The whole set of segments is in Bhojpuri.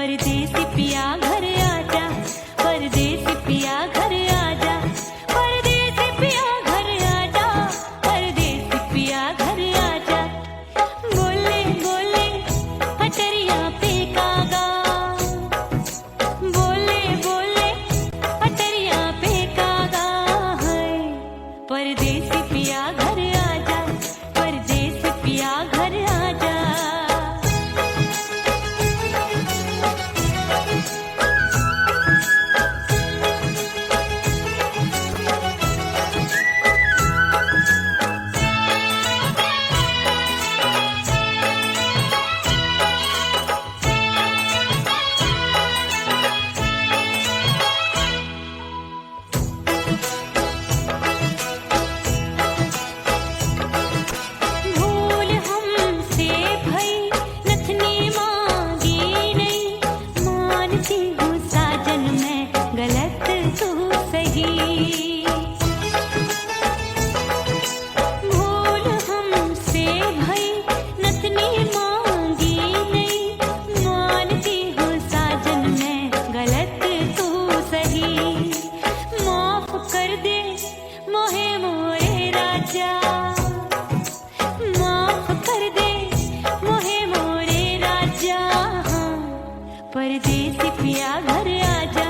परदेसी पिया घर आजा, परदेसी पिया घर आजा, परदेसी पिया घर आजा, परदेसी पिया घर आजा। बोले बोले पटरिया पे कागा, बोले बोले पटरिया पे कागा है। परदेसी पिया घर आजा, परदेसी पिया घर आजा। भूल हमसे भई नथनी मांगी नहीं, मानती हूँ साजन मैं गलत तू सही। भूल हमसे भई नथनी मांगी नहीं, मानती हूँ साजन मैं गलत तू सही। माफ कर दे मोहे मोरे राजा, माफ कर दे मोहे मोरे राजा। परदेसी पिया घर आजा,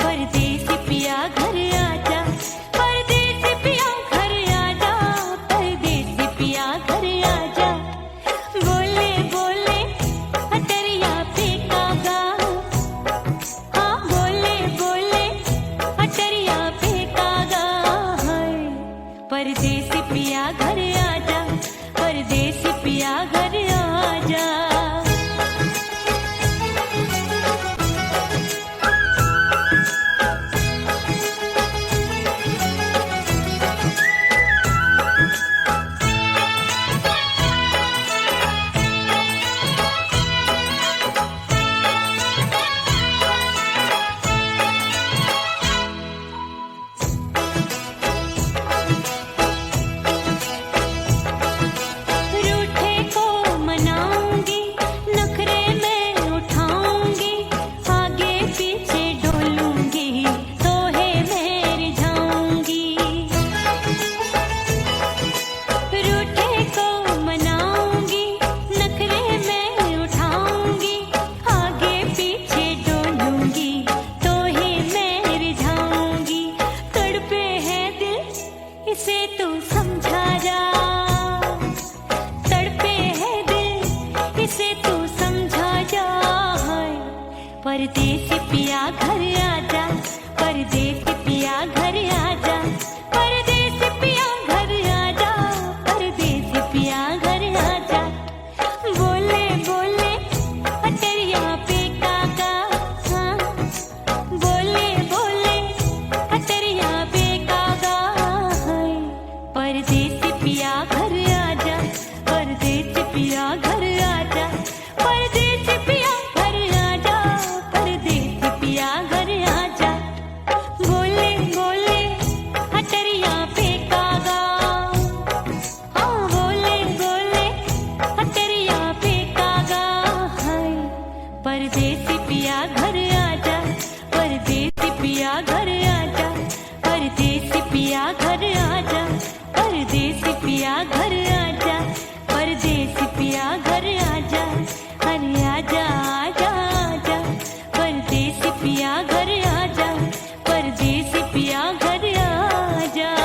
परदेसी पिया घर आजा, परदेसी पिया घर आजा, परदेसी पिया घर आजा। बोले बोले पटरिया पे कागा, हाँ बोले बोले पटरिया पे कागा है। परदेसी पिया घर आजा, परदेसी पिया घर आजा। रूठे को मनाऊंगी, नखरे में उठाऊंगी, आगे पीछे डोलूंगी, तोहे में रिझाऊंगी। रूठे को मनाऊंगी, नखरे में उठाऊंगी, आगे पीछे डोलूंगी, तोहे में रिझाऊंगी। तड़पे है दिल इसे तू समझा जा, तड़पे है दिल इसे तू समझा जा। परदेसी पिया घर आजा, परदेसी पिया घर आजा, परदेसी पिया घर आजा, परदेसी पिया घर आजा। बोले बोले पटरिया पे कागा, हाँ बोले बोले पटरिया पे कागा है। परदेसी पिया घर आजा, परदेसी पिया घर आजा, परदेसी पिया घर आजा, परदेसी पिया घर आजा। बोले बोले पटरिया पे कागा, हाँ बोले बोले पटरिया पे कागा है। परदेसी पिया घर आजा, परदेसी पिया घर आजा, परदेसी पिया घर आजा, परदेसी पिया घर आजा, परदेसी पिया घर आजा। अरे आजा आजा आजा, परदेसी पिया घर आजा, परदेसी पिया घर आजा।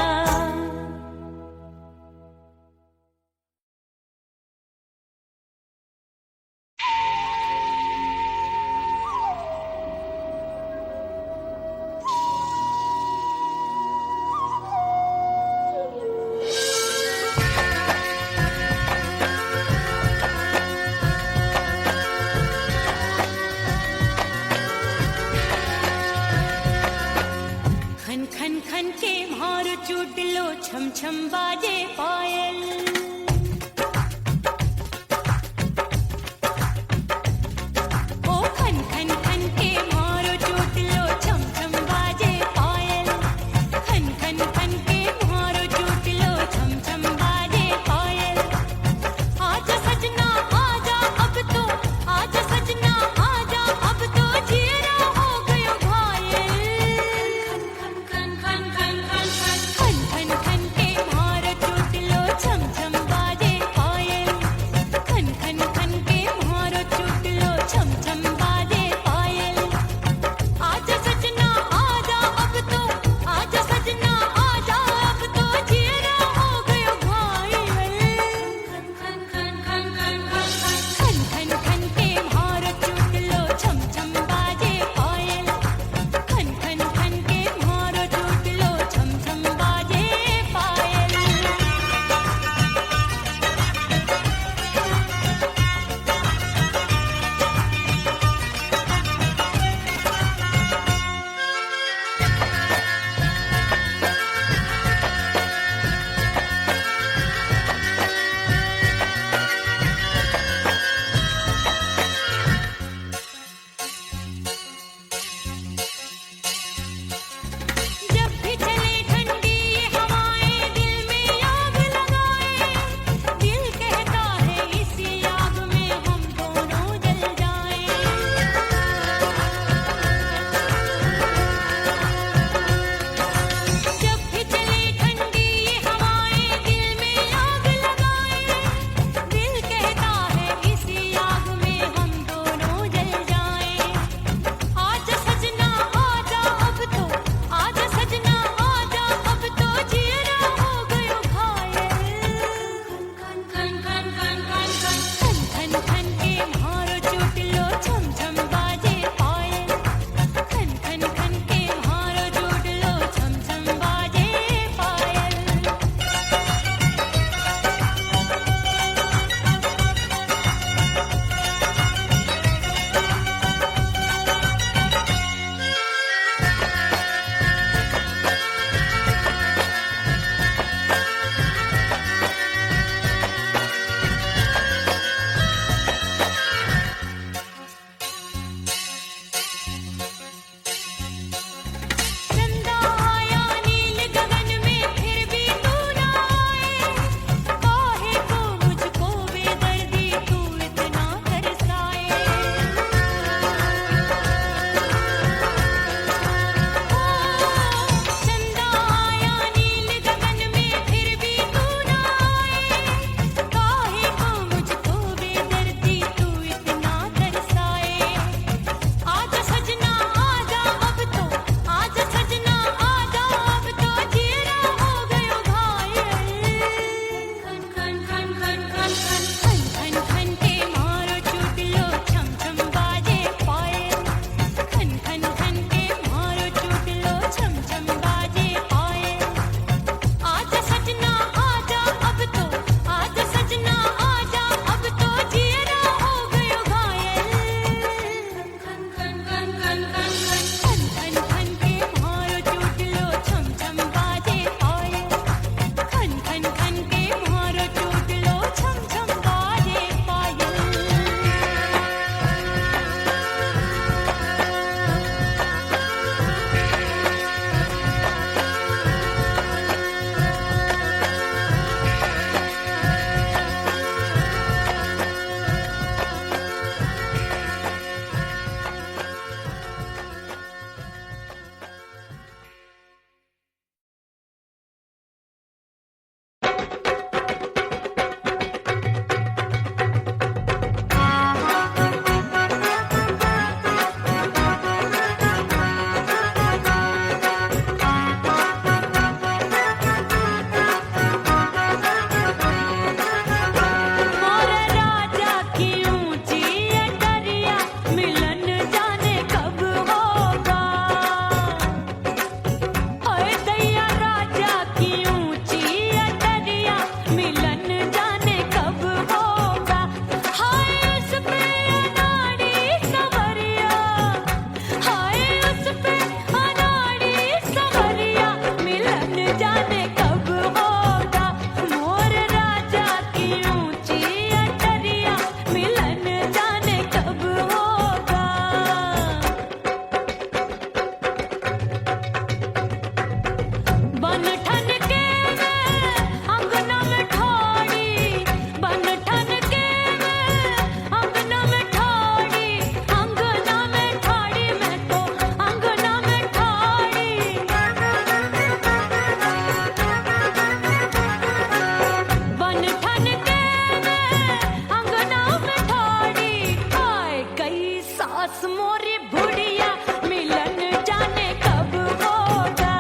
सास मोरी बुढ़िया मिलन जाने कब होगा।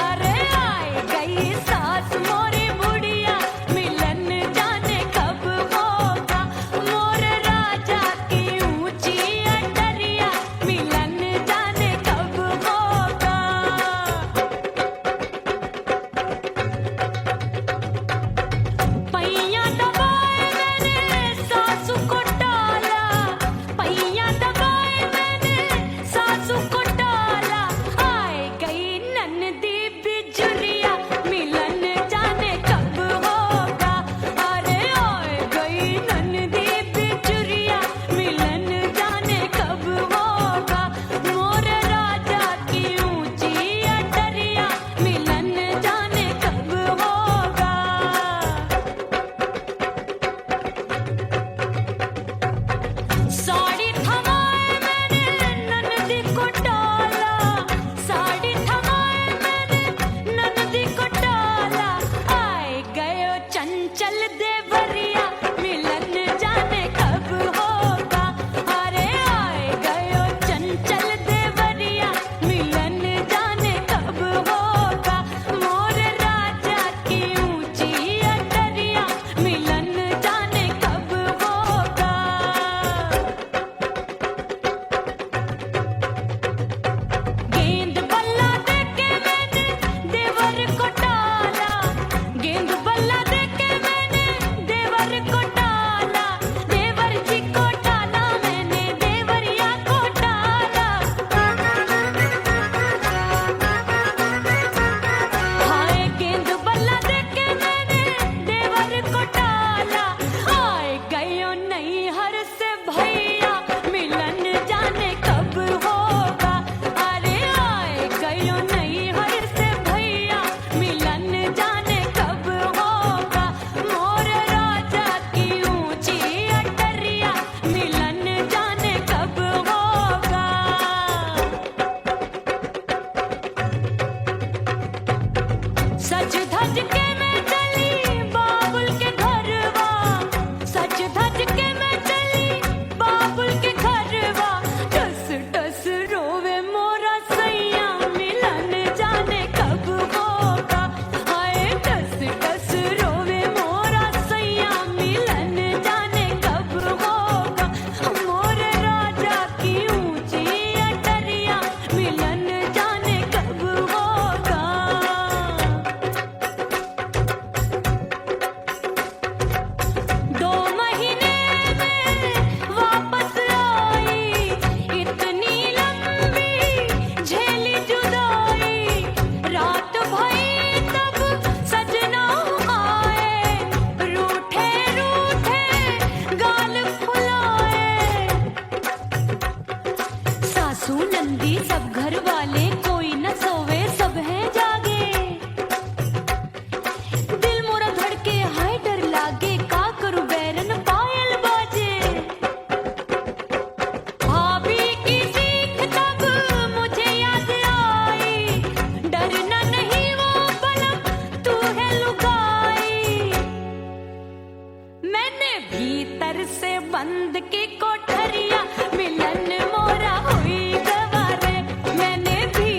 अरे आए गई सास मोरी बुढ़िया मिलन जाने कब होगा। मोर राजा की ऊंची अटरिया मिलन जाने कब होगा। पैया दबाए मैंने सासू को टाला, पैया दबाए मैंने सासू को टाला। आए गई ननदी बिजुरिया मिलन जाने कब होगा। अरे आए गई ननदी बिजुरिया मिलन जाने कब होगा। मोर राजा की ऊंची अटरिया मिलन जाने कब होगा। साड़ी थमाए मैंने ननदी को टाला, साड़ी थमाए मैंने ननदी को टाला। आए गयो चंचल देवरिया मिलन जाने कब होगा। अरे आए गयो चंचल देवरिया मिलन जाने कब होगा। मोर राजा की ऊंची अटरिया मिलन जाने कब होगा। गेंद बल्ला देके मैंने देवर को टाला, गेंद बल्ला देके मैंने देवर को टाला। देवर जी को टाला मैंने देवरिया को टाला। हाय गेंद बल्ला देके मैंने देवर को टाला। आए गयो नैहर से भैया मिलन जाने कब होगा। अरे आए गयो नैहर से भैया मिलन जाने कब होगा। मोर राजा की ऊंची अटरिया मिलन जाने कब होगा। सज धज के मैं चली बाबुल के घरवा, सज धज के मैं चली बाबुल के घरवा। टस टस रोवे मोरा सैया मिलन जाने कब होगा। हाय टस टस रोवे मोरा सैया मिलन जाने कब होगा। मोर राजा की ऊंची अटरिया मिलन जाने कब होगा। 2 महीने में वापस आई, इतनी लंबी झेली जुदाई। रात भई तब सजना आए, रूठे रूठे गाल फुलाए। सासू नंदी सब घर वाले कोई न सोवे सब हैं जागे। दिल मोरा धड़के हाय डर लागे का करूं बैरन पायल बाजे। भाभी की सीख तब मुझे याद आई, डरना नहीं वो बलम तू है लुगाई। मैंने भीतर से बंद की कोठरिया मिलन मोरा हुई गवारे। मैंने भी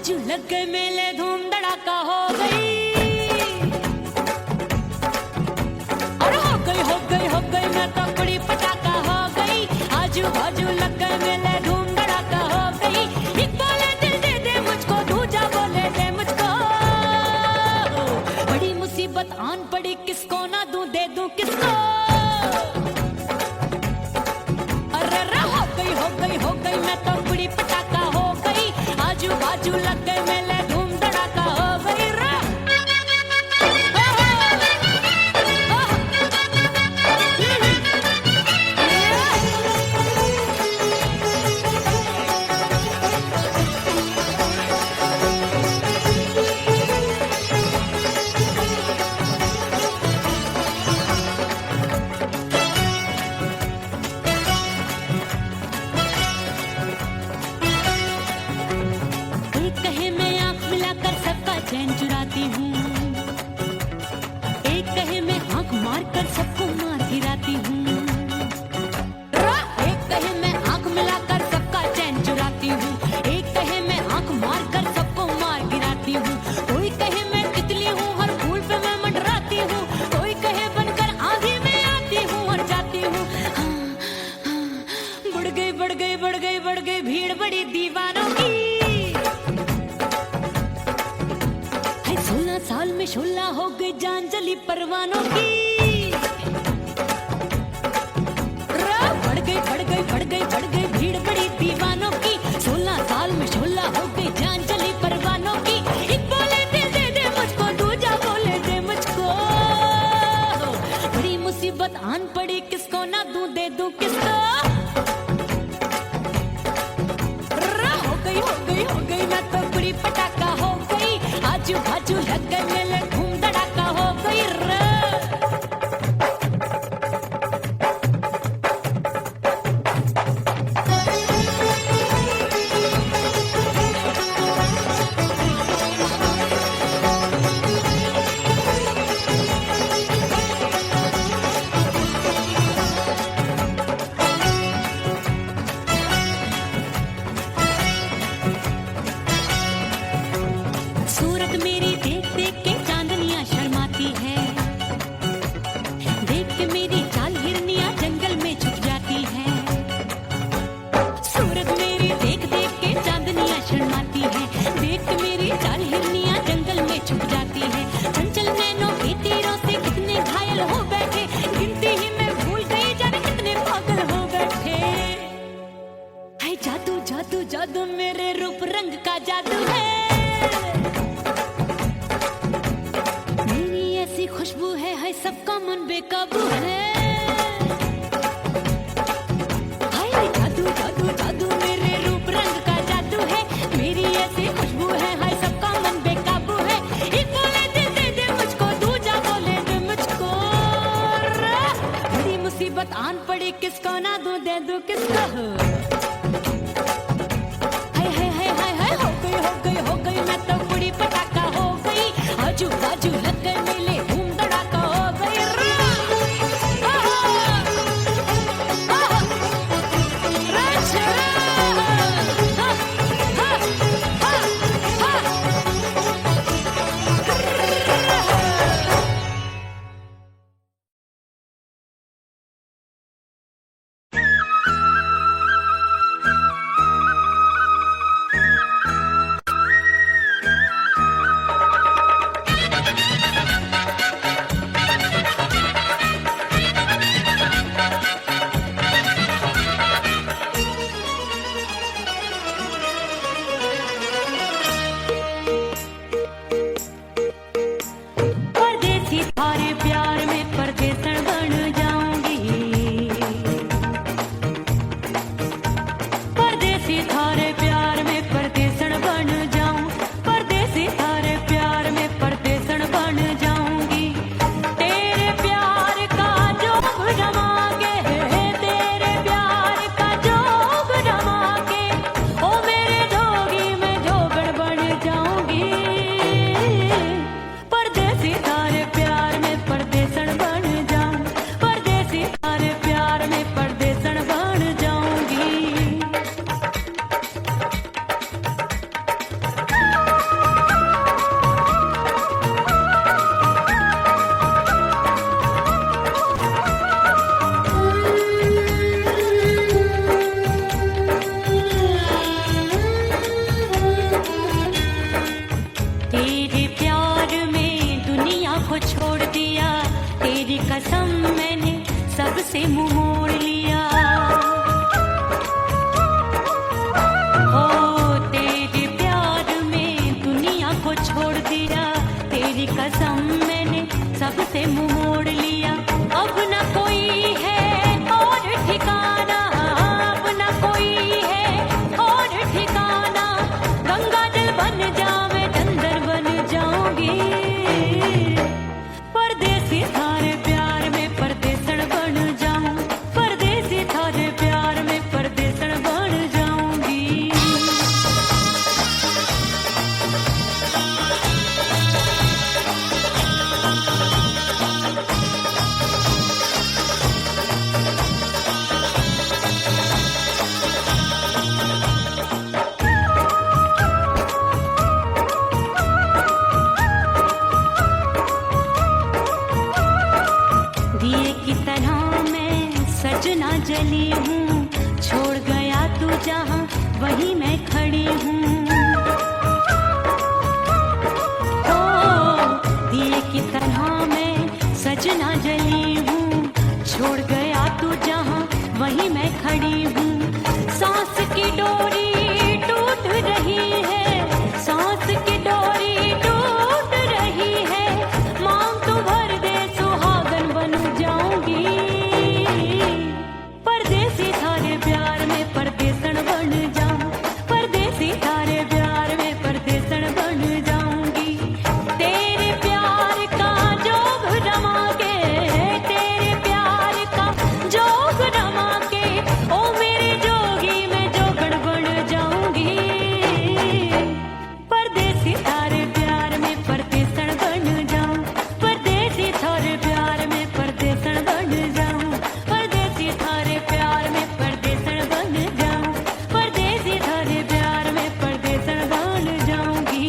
बाजू लग गए मेले, धूम धड़ाका हो गई। और हो गई मैं तो बड़ी पटाखा हो गई। आजू बाजू लग गए मेले, धूम धड़ाका हो गई। एक बोले दिल दे दे मुझको, दूजा बोले दे मुझको। बड़ी मुसीबत आन पड़ी, किसको ना दूं दे दूं किसको। हो गई मैं तो बड़ी पटाखा हो गई। आजू बाजू लग गए मेले, धूम धड़ाका हो गई रे। चैन चुराती हूँ, एक कहे मैं आंख मार कर सबको मार गिराती हूँ। एक कहे मैं आंख मिलाकर सबका चैन चुराती हूँ, एक कहे मैं आंख मार कर सबको मार गिराती हूँ। कोई कहे मैं तितली हूँ, हर फूल पे मैं मंडराती हूँ। कोई कहे बनकर आंधी में आती हूँ और जाती हूँ। बढ़ गई भीड़ बड़ी दीवानों की। 16 साल में शोला हो गई जान जली परवानों की। बढ़ गई भीड़ बड़ी दीवानों की। 16 साल में शोला हो गई जान जली परवानों की। एक बोले दिल दे दे मुझको, दूजा बोले दे मुझको। बड़ी मुसीबत आन पड़ी, किसको ना दूं दे दूं किसको। हो गई मैं तो बड़ी पटाखा हो गई। आजू बाजू लग गए मेले, धूम धड़ाका हो गई रे। सूरत मेरी देख देख के चांदनियां शर्माती है। देख के मेरी चाल हिरनियां जंगल में छुप जाती है। सूरत मेरी देख देख के चांदनियां शर्माती है। देख के मेरी चाल हिरनियां जंगल में छुप जाती है। चंचल नैनों के तीरों से कितने घायल हो बैठे, गिनती ही मैं भूल गई जाने कितने पागल हो बैठे। हाय जादू जादू जादू मेरे रूप रंग का जादू है। खुशबू है सबका मन बेकाबू है। हाय जादू जादू जादू मेरे रूप रंग का जादू है। मेरी ऐसी खुशबू है, हाय सबका मन बेकाबू है। एक बोले दिल दे दे मुझको, दूजा बोले दे मुझको। बड़ी मुसीबत आन पड़ी, किसको ना दूं दे दूं किसको। हो गई मैं तो बड़ी पटाखा हो गई। आजू बाजू लग गए मेले, धूम धड़ाका हो गई रे। वहीं मैं खड़ी हूँ। ओ दिए की तरह मैं सजना जली हूँ, छोड़ गया तू जहाँ वहीं मैं खड़ी हूँ। सांस की डोरी टूट रही है, सांस की डोरी टूट रही है, मांग तू भर दे सुहागन बन जाऊंगी। परदेसी थारे प्यार में परदेसन बन जाऊं, परदेसी थारे प्यार में परदेसन बन जाऊंगी। तेरे प्यार का जोग रमा के, तेरे प्यार का जोग रमा के, ओ मेरे जोगी मैं जोगण बन जाऊंगी। परदेसी थारे प्यार में परदेसन बन जाऊं, परदेसी थारे प्यार में परदेसन बन जाऊं, परदेसी थारे प्यार में परदेसन बन जाऊं, परदेसी थारे प्यार में परदेसन बन जाऊंगी।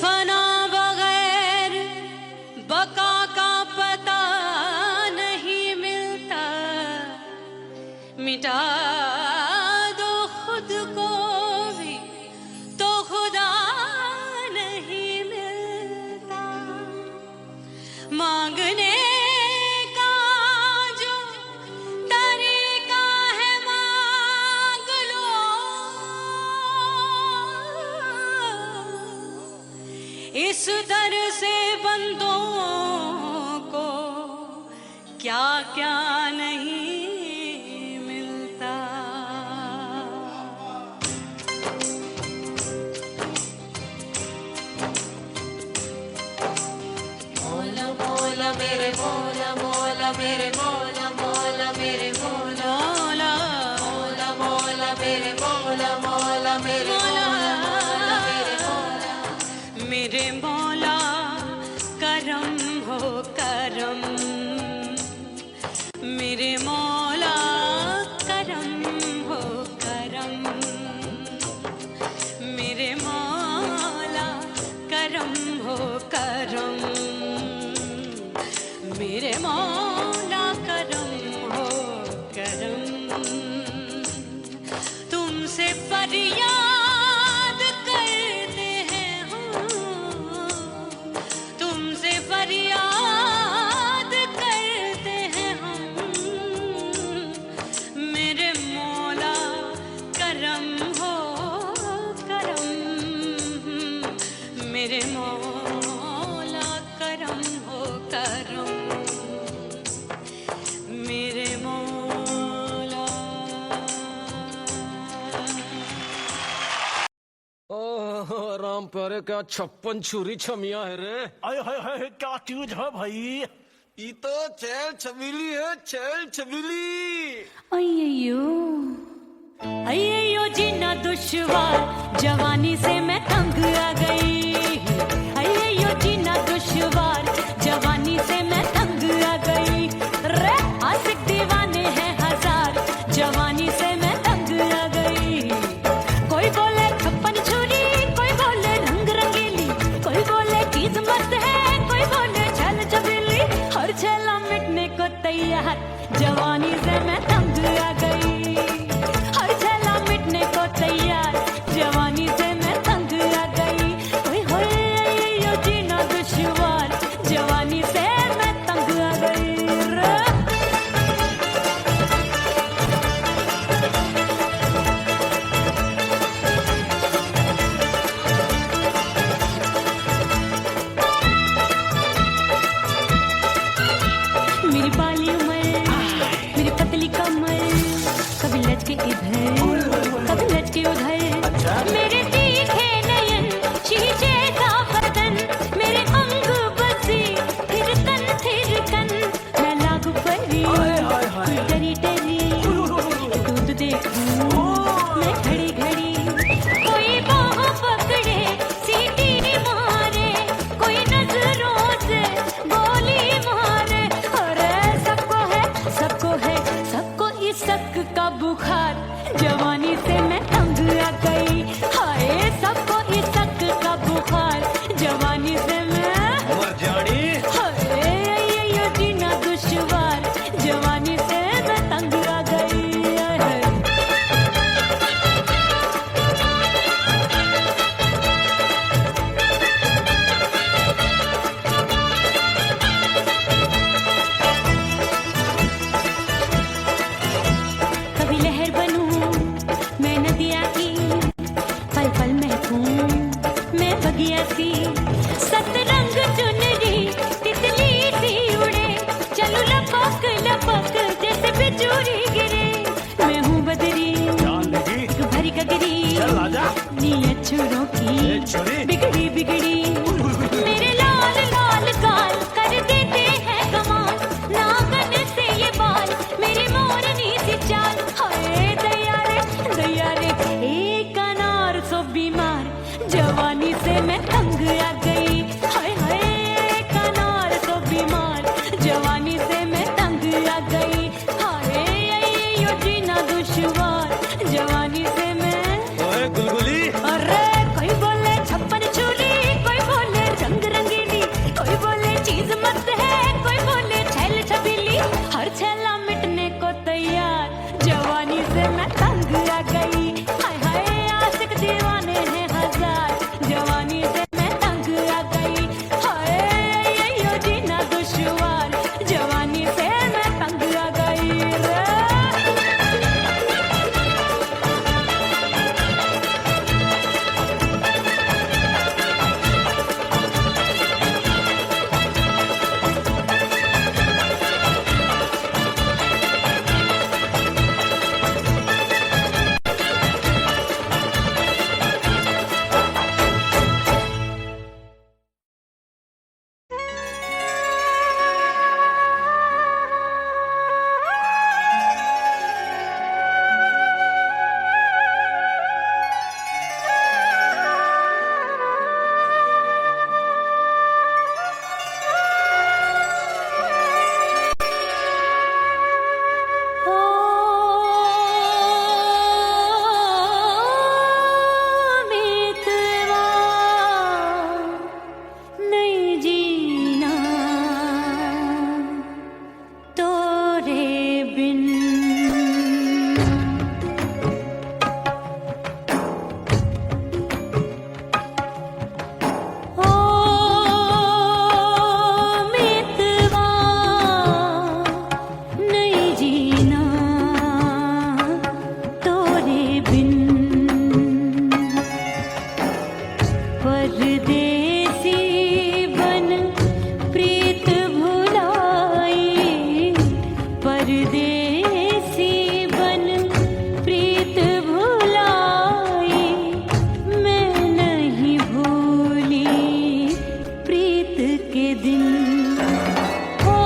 फना बगैर बका का पता नहीं मिलता, मिटा दो खुद को भी तो खुदा नहीं मिलता। मांगने का जो तरीका है मांग लो, इस दर से बंदों को क्या क्या नहीं मिलता। मौला मौला मेरे मौला, मौला मेरे मौला, मौला मेरे मौला, मौला मौला मेरे मौला, मौला मेरे मौला, मौला मेरे मौला, मेरे मौला करम हो करम, मेरे मौला करम हो करम, मेरे मौला करम हो करम, मेरे मौला करम हो करम। तुमसे फरियाद करते हैं हम, तुमसे फरियाद करते हैं हम, मेरे मौला करम हो करम, मेरे मौला करम हो करम, मेरे मौला। ओह राम प्यारे, क्या 56 छुरी छमिया है रे। आय हाय हाय, क्या चीज है भाई? ये तो चैल छबीली है, चैल छबीली। अय्यो अय्यो जीना दुश्वार, जवानी से मैं तंग आ गई। अय्यो जीना दुश्वार, जवानी से मैं तंग आ गई। रे आशिक दीवाने हैं हजार, जवानी से मैं तंग आ गई। कोई बोले 56 छुरी, कोई बोले रंग रंगीली, कोई बोले चीज मस्त है, कोई बोले छल छबीली। हर छेला मिटने को तैयार, जवानी से मैं तंग आ गई। हर छेला मिटने को तैयार, जवानी से मैं तंग आ गई। ओए होए यो जीना दुश्वार, जवानी से मैं तंग आ गई रे। मेरी बाली उम्र, मेरी पतली कमर, गोरी गिरे मैं हूँ बदरी जान लगी भरी गगरी चल आजा नीयत छुरों की ये छुरी बिगड़ी बिगड़ी मेरे लाल लाल गाल कर देते हैं कमाल नागन से ये बाल मेरी मोरनी सी चाल हाय दया रे एक अनार सो बीमार जवानी से मैं तंग आ गई हाय हाय एक अनार सो बीमार जवानी से मैं तंग आ गई हाय यो जीना दुश्वार जवानी से मैं ओए गुलगुली अरे कोई बोले छप्पन छुरी कोई बोले रंग रंगीली कोई बोले चीज मस्त है कोई बोले छैल छबीली हर छैला मिटने को तैयार जवानी से मैं तंग आ गई हाय हाय आशिक दीवाने हैं हजार जवानी से मैं तंग आ गई हाय यो जीना दुश्वार जवानी से मैं तंग आ गई रे नहीं जीना तोरे बिन ओ मितवा नहीं जीना तोरे बिन परदेसी बन प्रीत भुलाई परदेसी बन प्रीत भुलाई मैं नहीं भूली प्रीत के दिन ओ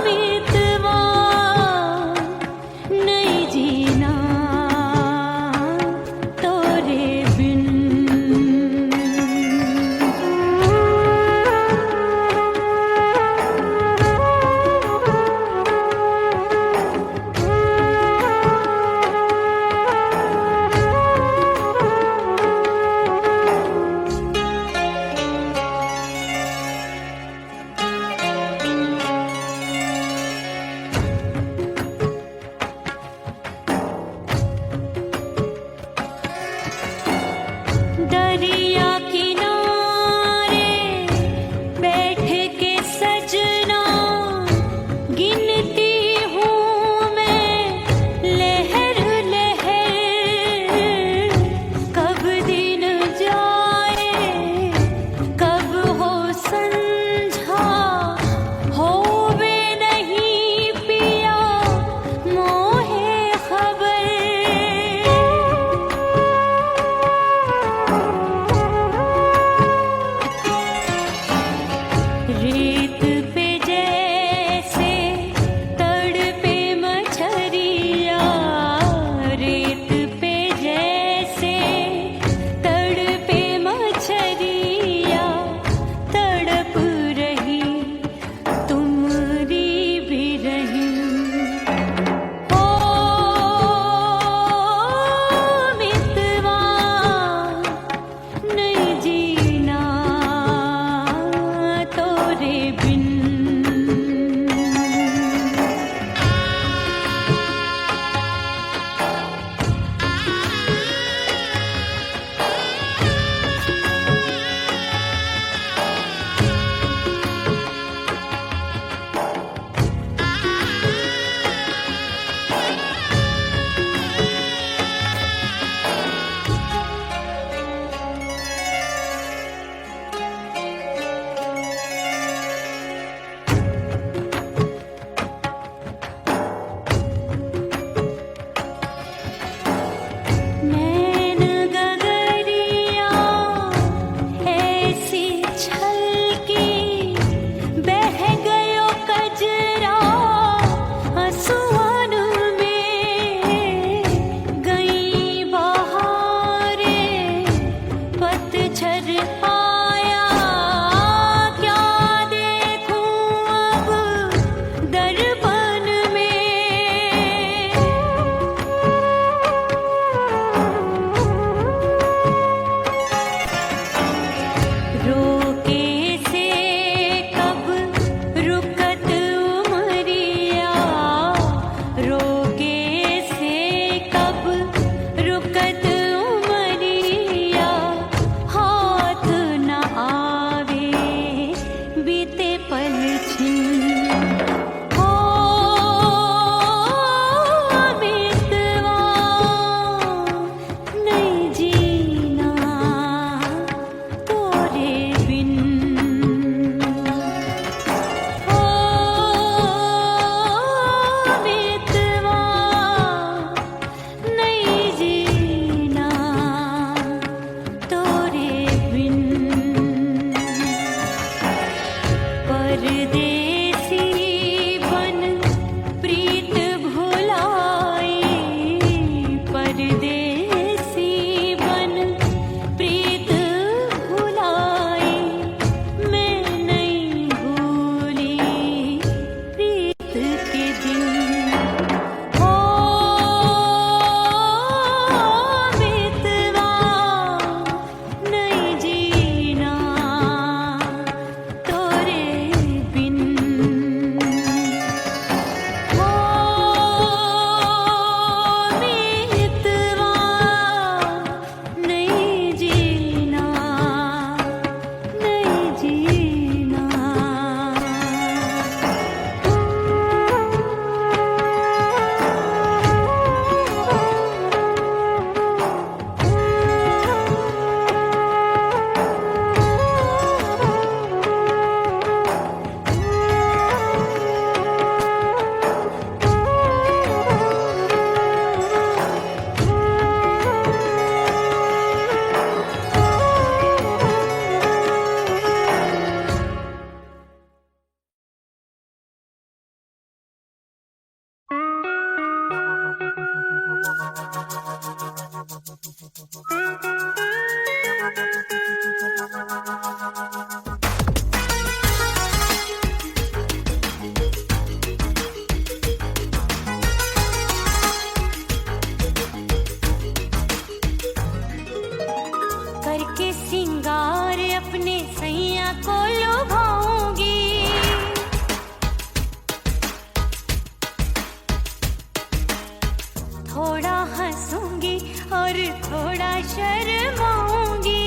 मितवा नहीं जीना तोरे बिन दरिया किनारे बैठ के सजना गिनती हूँ मैं लहर लहर कब दिन जाए कब हो संझा होवे नहीं पिया मोहे खबर रेत पे जैसे तड़पे मछरिया रेत पे जैसे तड़पे मछरिया तड़प रही तुम्हारी भी रही ओ मितवा नहीं जीना तोरे बिन परदेसी बन प्रीत भुलाई, परदेसी बन प्रीत भुलाई, मैं नहीं भूली प्रीत के दिन। हो मितवा नहीं जीना तोरे बिन, हो मितवा नहीं जीना, नहीं जीना। करके सिंगार अपने सैया को लुभाऊंगी, थोड़ा हंसूंगी और थोड़ा शर्माऊंगी,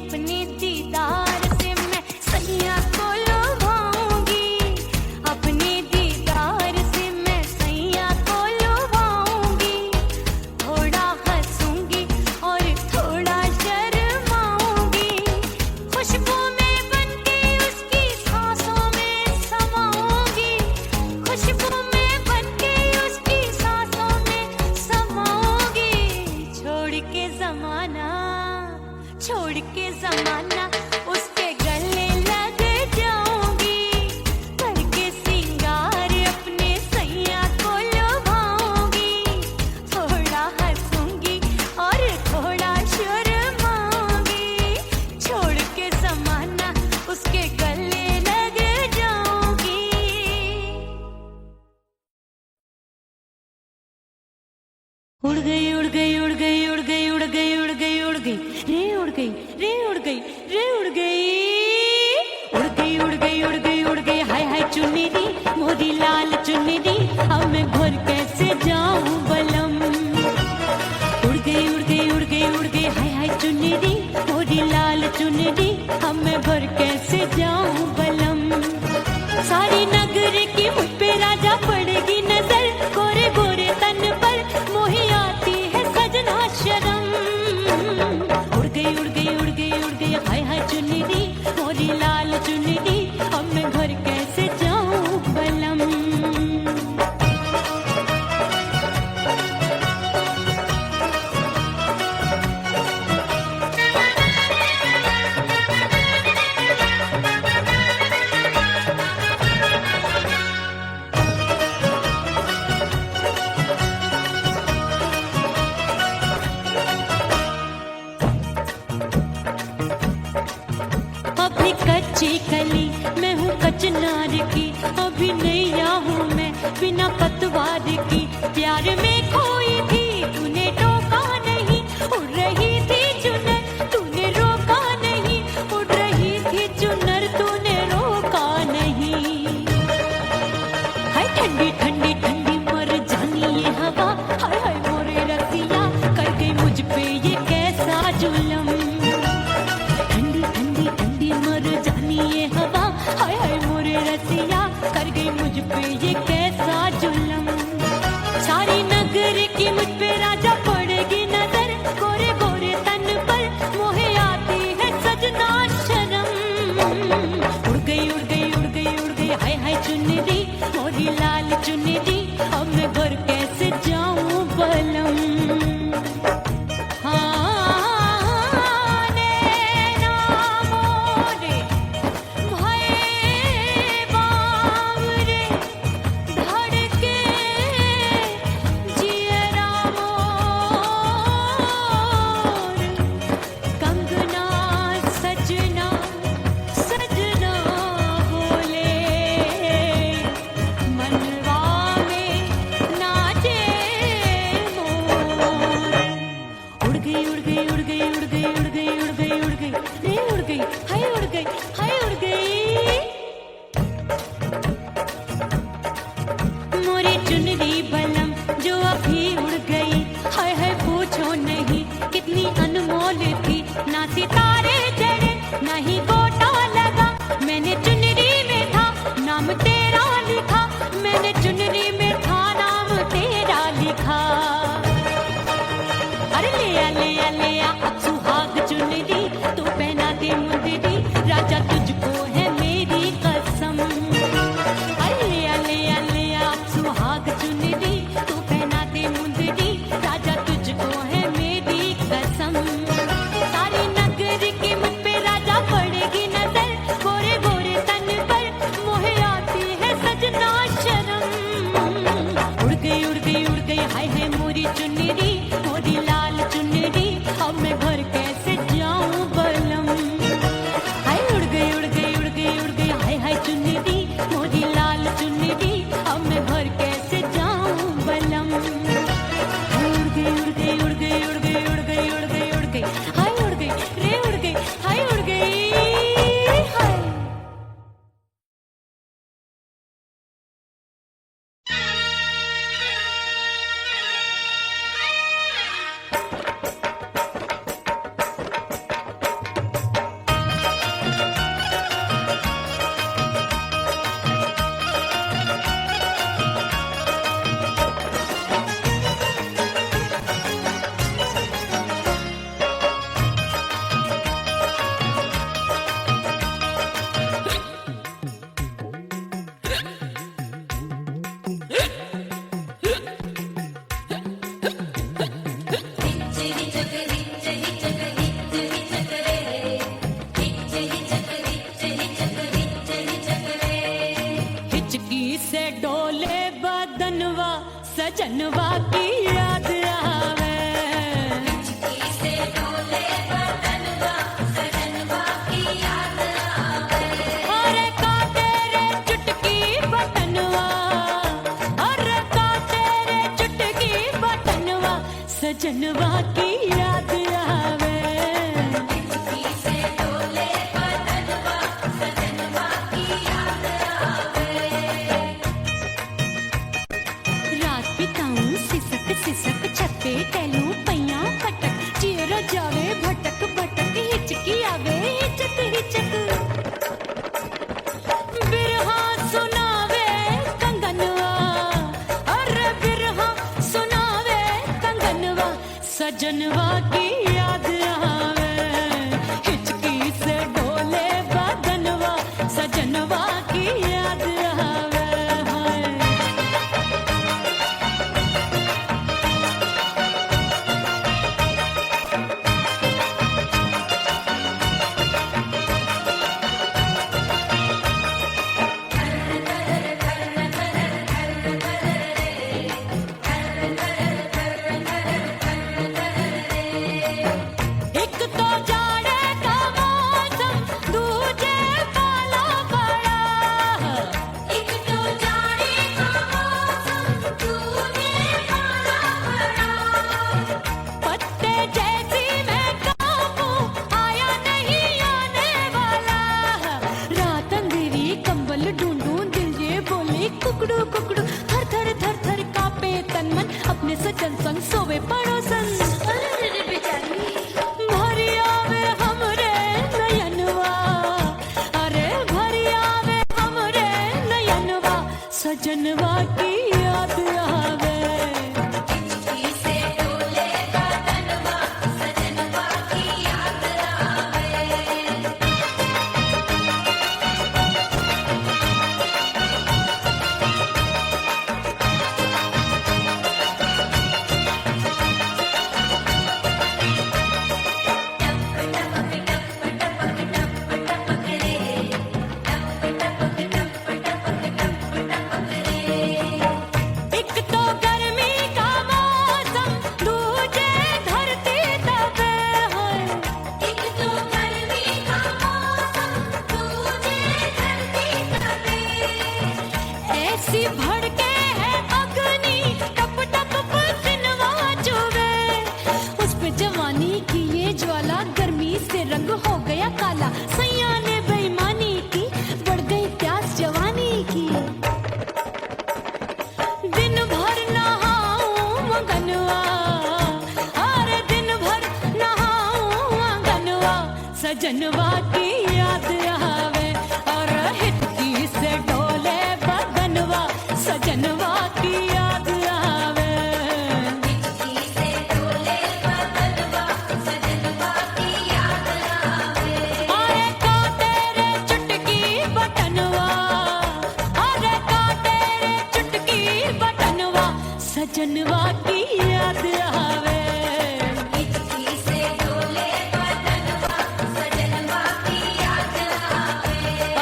अपने दीदार से मैं सैया को लुभाऊंगी, अपने दीदार से मैं सैया को लुभाऊंगी। थोड़ा हंसूंगी और थोड़ा शर्माऊंगी, खुशबू में बनके उसकी सांसों में समाऊंगी, खुशबू में बनके उसकी सांसों में समाऊंगी। छोड़ के जमाना उसके गले लग जाऊंगी, करके सिंगार अपने सैया को लुभाऊंगी। थोड़ा हंसूंगी और थोड़ा शर्माऊंगी, छोड़ के जमाना उसके गले लग जाऊंगी। उड़ गई उड़ गई उड़ गई उड़ गई उड़ गई उड़ गई उड़ गई रे उड़ गई रे उड़ गई रे उड़ गई उड़ गई उड़ गई उड़ गई उड़ गई हाय हाय चुन्नी मोरी लाल चुन्नी, अब मैं घर कैसे जाऊं बलम। उड़ गई उड़ गई उड़ गई उड़ गई हाय हाय चुन्नी मोरी लाल चुन्नी, अब मैं घर कैसे जाऊं बलम। सारी नगर की मुझ पे राजा पड़ेगी नजर, गोरे गोरे तन पर मोही आती है सजना शर्म। उड़ गई उड़ गई उड़ गई उड़ गई हाय हाय चुन्नी मोरी लाल चुन्नी, अब मैं घर कैसे जाऊं बलम। अभी कच्ची कली मैं हूँ कचनार की, अभी नैया हूँ मैं बिना पतवार की। प्यार में खोई थी तूने टोका नहीं, उड़ रही थी चुनर तूने रोका नहीं, उड़ रही थी चुनर तूने रोका नहीं। हाय ठंडी ठंडी ठंडी मर जानी ये हवा, हाय हाय मोरे रसिया कर गई मुझ पे ये कैसा जुलम। ठंडी ठंडी ठंडी मर जानी ये हवा, हाय हाय मोरे रसिया कर गई मुझ पे ये कैसा जुलम। सारी नगर की मुझ पे राजा पड़ेगी नजर, गोरे गोरे तन पर मोहे आती है सजना शर्म। उड़ गई उड़ गई उड़ गई उड़ गई हाय हाय चुन्नी मोरी लाल चुन्नी, अब मैं घर कैसे जाऊं बलम। चुनरी बलम जो अभी उड़ गई, हाय हाय पूछो नहीं कितनी अनमोल थी। ना सितारे जड़े ना ही गोटा लगा, मैंने चुनरी में था नाम तेरा लिखा, मैंने चुनरी में था नाम तेरा लिखा। अरे ले आ ले आ हिचकी से डोले बदनवा सजनवा की याद आवे अरे का तेरे चुटकी बटनवा अरे का तेरे चुटकी बटनवा सजनवा की याद आवे रात बिताऊं सिसक सिसक छत्ते टैलू पैया पटक चेहरा जावे भटक भटक हिचकी आवे हिचक हिचक बिरहा सुनावे कंगनवा अरे बिरहा सुनावे कंगनवा सजनवा की याद आवे हिचकी से डोले बदनवा सजनवा की याद आवे हाय एक तो जाड़े का मौसम दूजे पाला पड़ा एक तो जाड़े का मौसम दूजे पाला पड़ा पत्ते जैसी मैं कांपूं आया नहीं आने वाला रात अंधेरी कंबल ढूंढूं दिल ये बोले कुकड़ू कुकड़ू थर थर थर थर कांपे तन मन अपने सजन संग सोवे पड़ोसन भरी आवे हमरे नयनवा अरे भरी आवे हमरे नयनवा सजनवा की याद आवे एक तो गर्मी का मौसम दूजे धरती तपे है एक तो गर्मी का मौसम दूजे धरती तपे ऐसी भड़के है अग्नि टप टप पसीनवा चुभे उस पे जवानी की ये ज्वाला गर्मी से रंग हो गया काला सैया ने बेईमानी की बढ़ गई प्यास जवानी की दिन भर नहाऊं आंगनवा अरे दिन भर नहाऊं आंगनवा सजनवा की याद आवे और हिचकी से डोले बदनवा सजनवा की याद आवे अरे का तेरे चुटकी बटनवा अरे का तेरे चुटकी बटनवा सजनवा की याद आवे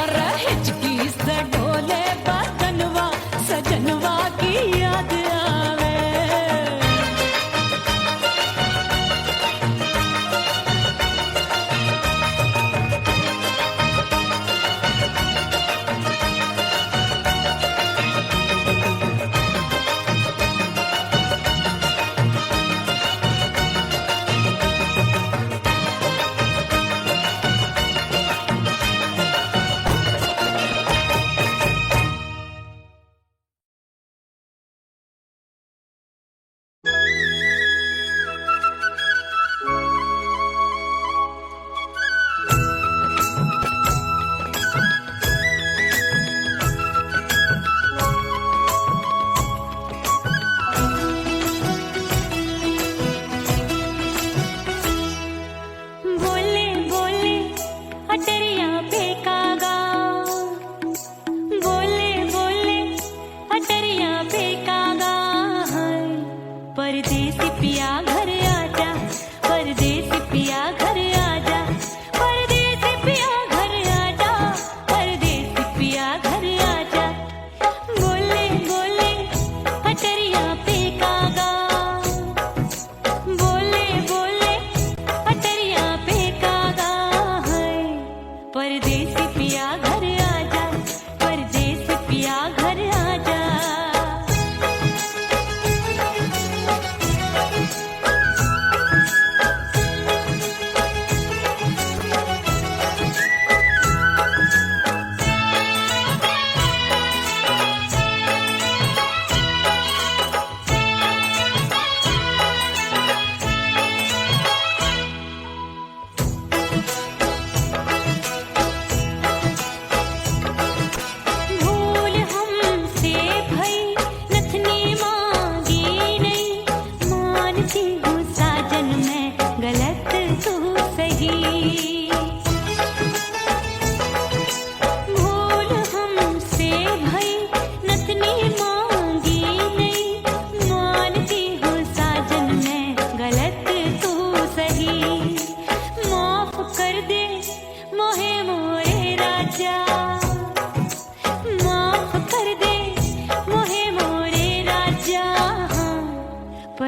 अरे हिचकी से डोले बदनवा सजनवा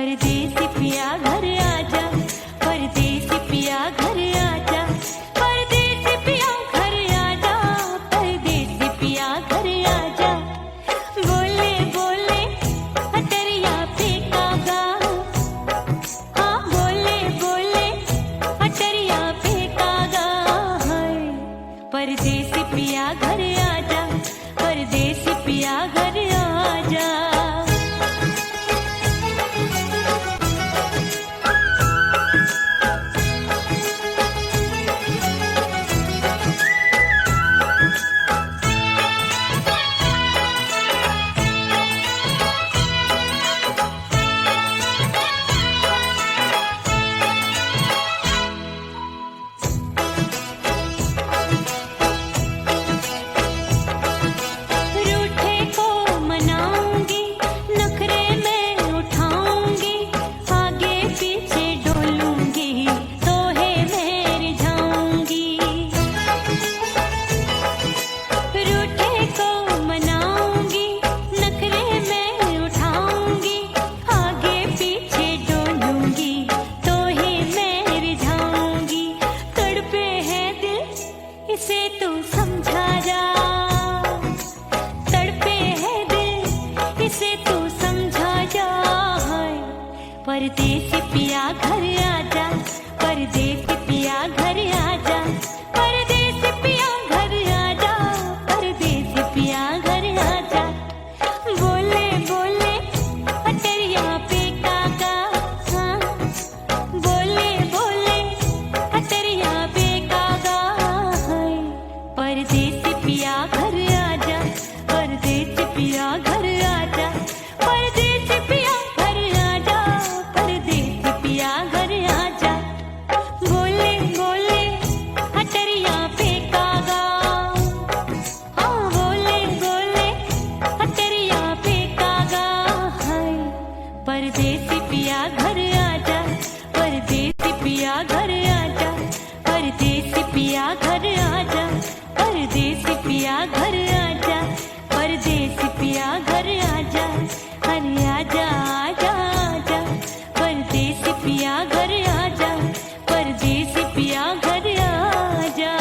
परदेसी पिया घर आजा, परदेसी पिया घर आजा, परदेसी पिया घर आजा, परदेसी पिया घर आजा। बोले बोले अटरिया पे कागा, हाँ बोले बोले अटरिया पे कागा है। परदेसी पिया घर आजा, परदेसी पिया घर आजा। रूठे को मनाऊंगी, नखरे में उठाऊंगी, आगे पीछे डोलूंगी, तोहे में रिझाऊंगी। रूठे को मनाऊंगी, नखरे में उठाऊंगी, आगे पीछे डोलूंगी, तोहे में रिझाऊंगी। तड़पे है दिल इसे तू समझा जा, तड़पे है दिल इसे तू समझा जा। परदेसी पिया घर आजा, परदेसी पिया घर आजा, परदेसी पिया घर आजा, परदेसी पिया घर आजा। बोले बोले अटरिया पे कागा, हाँ बोले बोले अटरिया पे कागा है। परदेसी पिया घर आजा, परदेसी पिया घर आजा, परदेसी पिया घर आजा, परदेसी पिया घर आजा। बोले बोले अटरिया पे कागा, हाँ बोले बोले अटरिया पे कागा है। परदेसी पिया घर आजा, परदेसी पिया घर आजा, परदेसी पिया घर आजा, परदेसी पिया घर आजा, परदेसी पिया घर आजा। अरे आजा आजा आजा, परदेसी पिया घर आजा, परदेसी पिया घर आजा।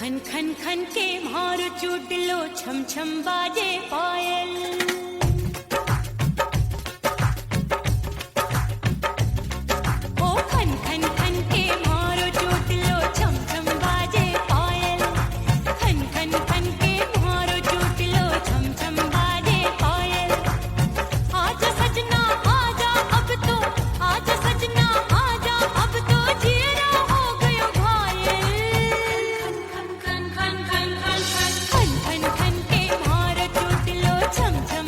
खन खन खन के मार चुटलो, छम छम बाजे पायल। ओ खन खन खन के मारो चुटलो, छम छम बाजे पायल। खन खन खन के मारो चुटलो, छम छम बाजे पायल। आजा सजना आजा अब तो, आजा सजना आजा अब तो, जीरा हो गयो घायल। खन खन खन खन खन खन खन खन खन के मारो चुटलो, छम छम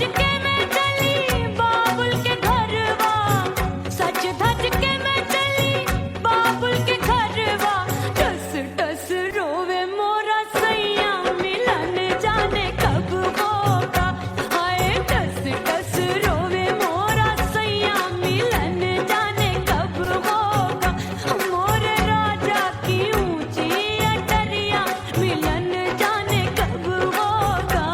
धज के मैं चली बाबुल के घरवा, सज धज के मैं चली बाबुल के घरवा, टस टस रोवे मोरा सैया मिलन जाने कब होगा, हाय टस टस रोवे मोरा सैया मिलन जाने कब होगा, मोरे राजा की ऊंची अटरिया मिलन जाने कब होगा।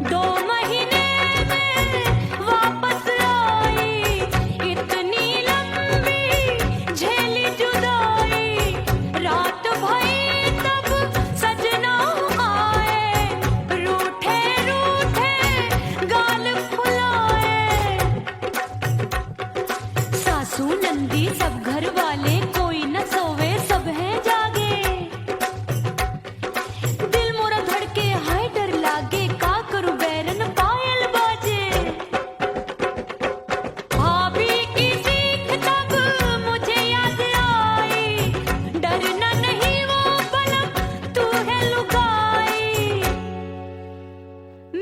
2 महीने में वापस आई, इतनी लंबी झेली जुदाई, रात भई तब सजना आए, रूठे रूठे गाल फुलाए, सासू नंदी सब घर वाले कोई न सोवे सब है जागे, दिल मोरा धड़के हाय डर लागे, का करूं बैरन पायल बाजे, भाभी की सीख तब मुझे याद आई, डरना नहीं वो बलम तू है लुगाई,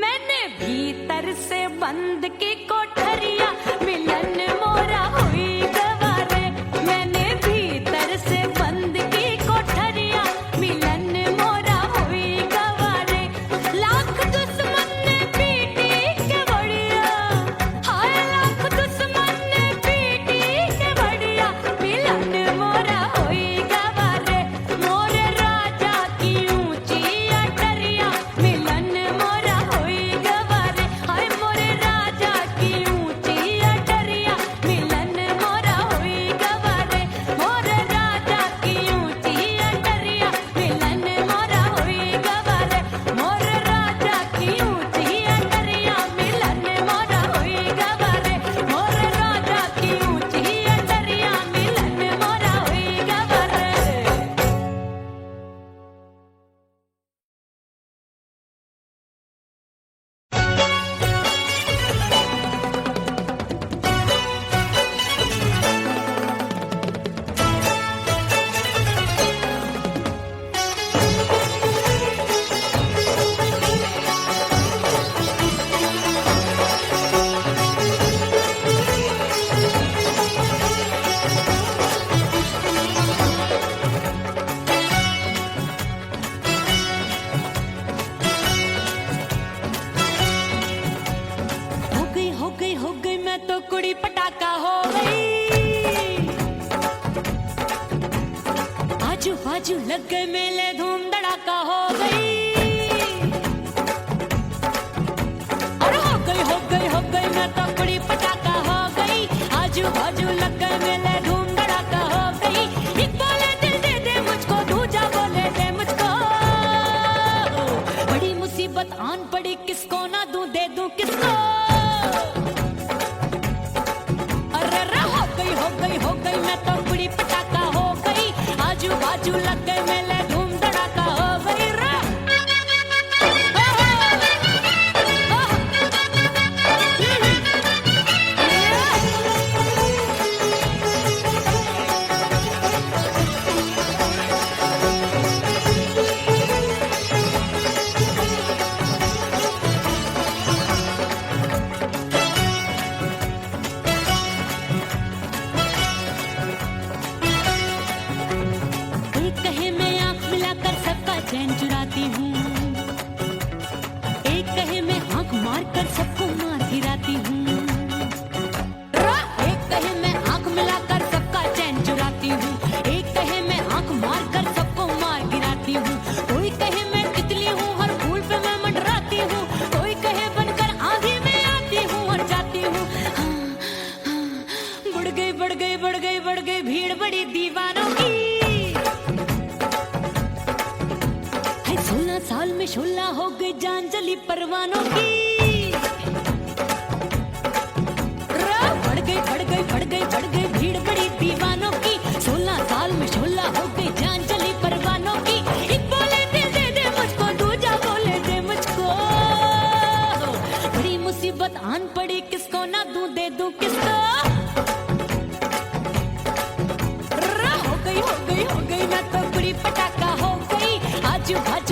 मैंने भीतर से बंद की कोठरिया मिलन मोरा हुई गवारे, मैंने भीतर से बंद की कोठरिया मिलन मोरा हुई गवारे, लाख दुश्मन ने पीटी के बढ़िया, हाय लाख दुश्मन ने पीटी के बढ़िया, मिलन मोरा हुई गवारे, मोरे राजा की ऊंची अटरिया मिलन मोरा हुई गवारे, हाय मोरे राजा की ऊंची अटरिया मिलन मोरा हुई गवारे, मोरे राजा की ऊंची अटरिया मिलन मोरा हुई गवारे, मोरे राजा की ऊंची अटरिया मिलन मोरा हुई गवारे, मोरे राजा की ऊंची अटरिया मिलन मोरा हुई गवारे। हो गई मैं तो कुड़ी पटाखा हो गई, आजू बाजू लग गए मेले धूम धड़ाका हो गई, अरे हो गई मैं तो कुड़ी पटाखा हो गई, आजू बाजू लग गए मेले धूम धड़ाका हो गई, एक बोले दिल दे दे मुझको, दूजा बोले दे मुझको, बड़ी मुसीबत आन पड़ी किसको ना दूं दे दूं किसको, हो गई मैं तो कुड़ी पटाखा हो गई, आजू बाजू लग गए मेले धूम धड़ाका हो गई रा। एक कहे मैं आंख मिलाकर सबका चैन चुराती हूँ, एक कहे मैं आंख मारकर सबको मार गिराती हूँ, एक कहे मैं आंख मिलाकर सबका चैन चुराती हूँ, एक कहे मैं आंख मारकर सबको मार गिराती हूँ, कोई कहे मैं तितली हूँ हर फूल पे मैं मंडराती हूँ, कोई कहे बनकर आंधी में आती हूँ और जाती हूँ, बढ़ गई भीड़ बड़ी दीवानों की, 16 साल में शोला हो गई जान जली परवानों की, बढ़ गई भीड़ बड़ी दीवानों की, 16 साल में शोला हो गई जान जली परवानों की, एक बोले दिल दे दे मुझको, दूजा बोले दे मुझको, बड़ी मुसीबत आन पड़ी किसको ना दूं दे दूं किसको, हो गई मैं तो कुड़ी पटाखा हो गई, आजू बाजू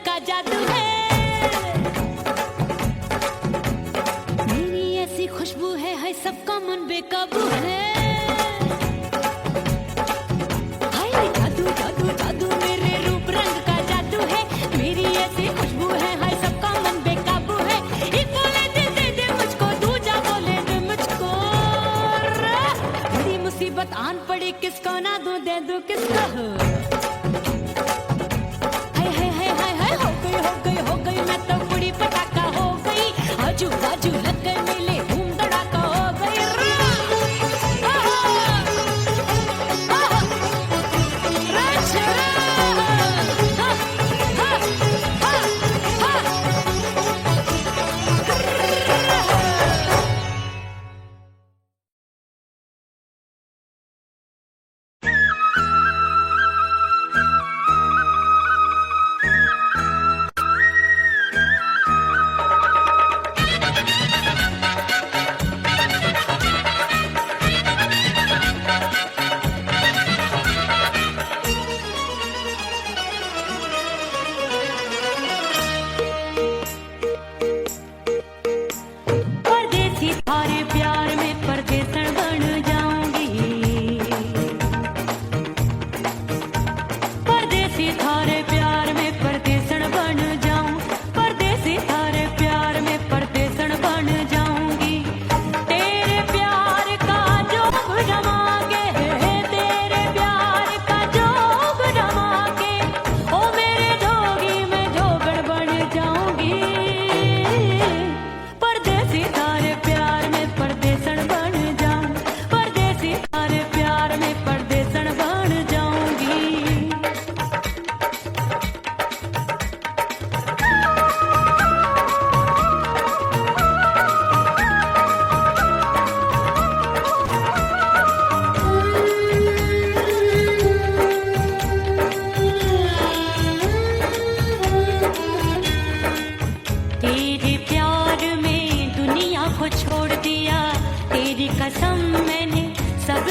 का जादू है, मेरी ऐसी खुशबू है सबका मन बेकाबू है। हाय जादू जादू जादू मेरे रूप रंग का जादू है, मेरी ऐसी खुशबू है सबका मन बेकाबू है। एक बोले दे दे मुझको, दूजा बोले दे मुझको, बड़ी मुसीबत आन पड़ी किसको ना दूं दे दूं किसको। हो गई मैं तो बड़ी पटाखा हो गई, आजू बाजू लग गए मेले धूम धड़ाका हो गई।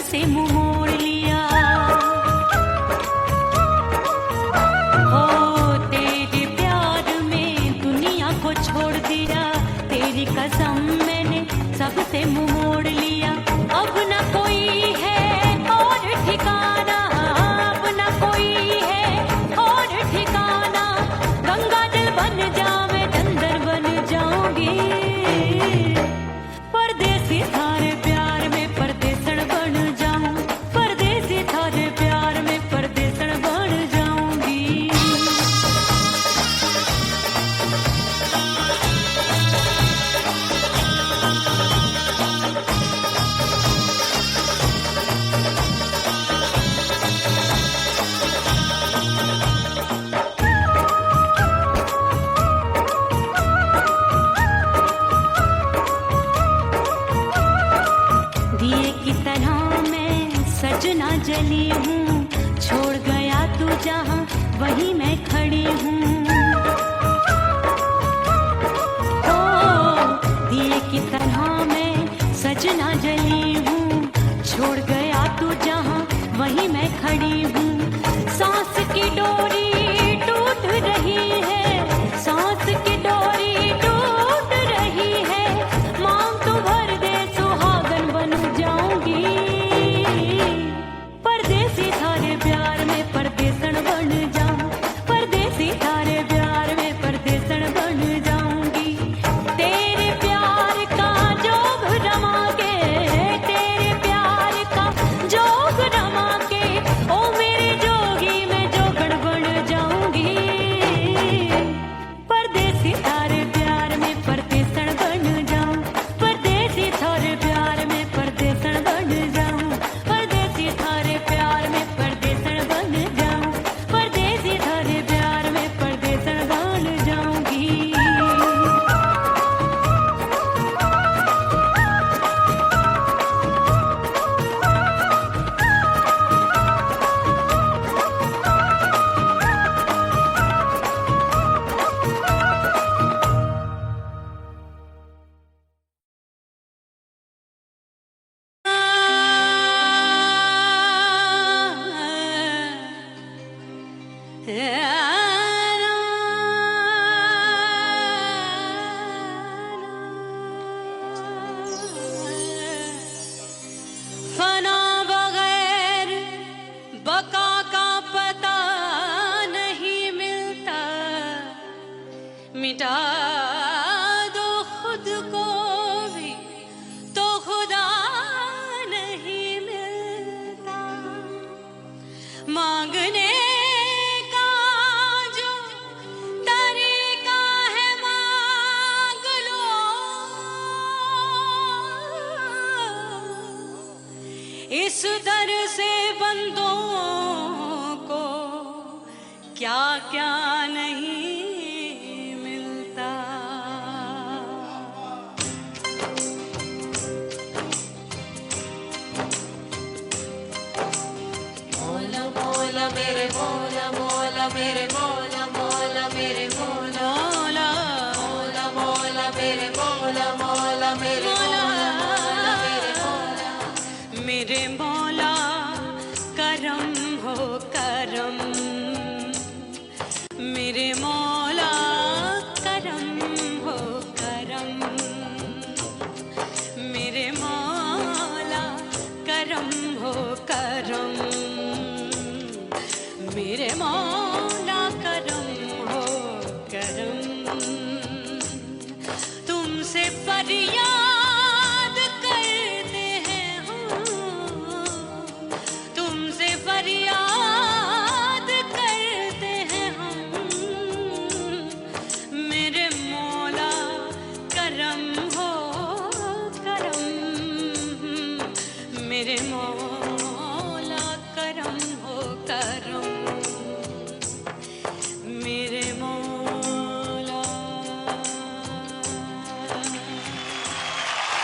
से मुंह मोड़ लिया। हो तेरे प्यार में दुनिया को छोड़ दिया, तेरी कसम मैंने सबसे मुंह मोड़ लिया। अब न कोई है और ठिकाना, अब न कोई है और ठिकाना, गंगा जल बन जावे चंदर बन जाऊंगी। परदेसी थारे प्यार में परदेसण बन जाऊं, परदेसी थारे प्यार में परदेसण बन जाऊंगी। दिए की तरह मैं सजना जली हूँ, छोड़ गया तू जहाँ वहीं मैं खड़ी हूँ। ओ दिए की तरह मैं सजना जली हूँ, छोड़ गया तू जहाँ वहीं मैं खड़ी हूँ। सांस की डोरी टूट रही है, सांस की डोरी टूट रही है, मांग तू भर दे सुहागन बन जाऊंगी। परदेसी थारे प्यार में परदेसण बन जाऊं, परदेसी था मिटा दो खुद को भी तो खुदा नहीं मिलता। मांगने का जो तरीका है मांग लो, इस दर से बंदों को क्या क्या नहीं मिलता। मौला मौला मेरे मौला, मौला मेरे मौला।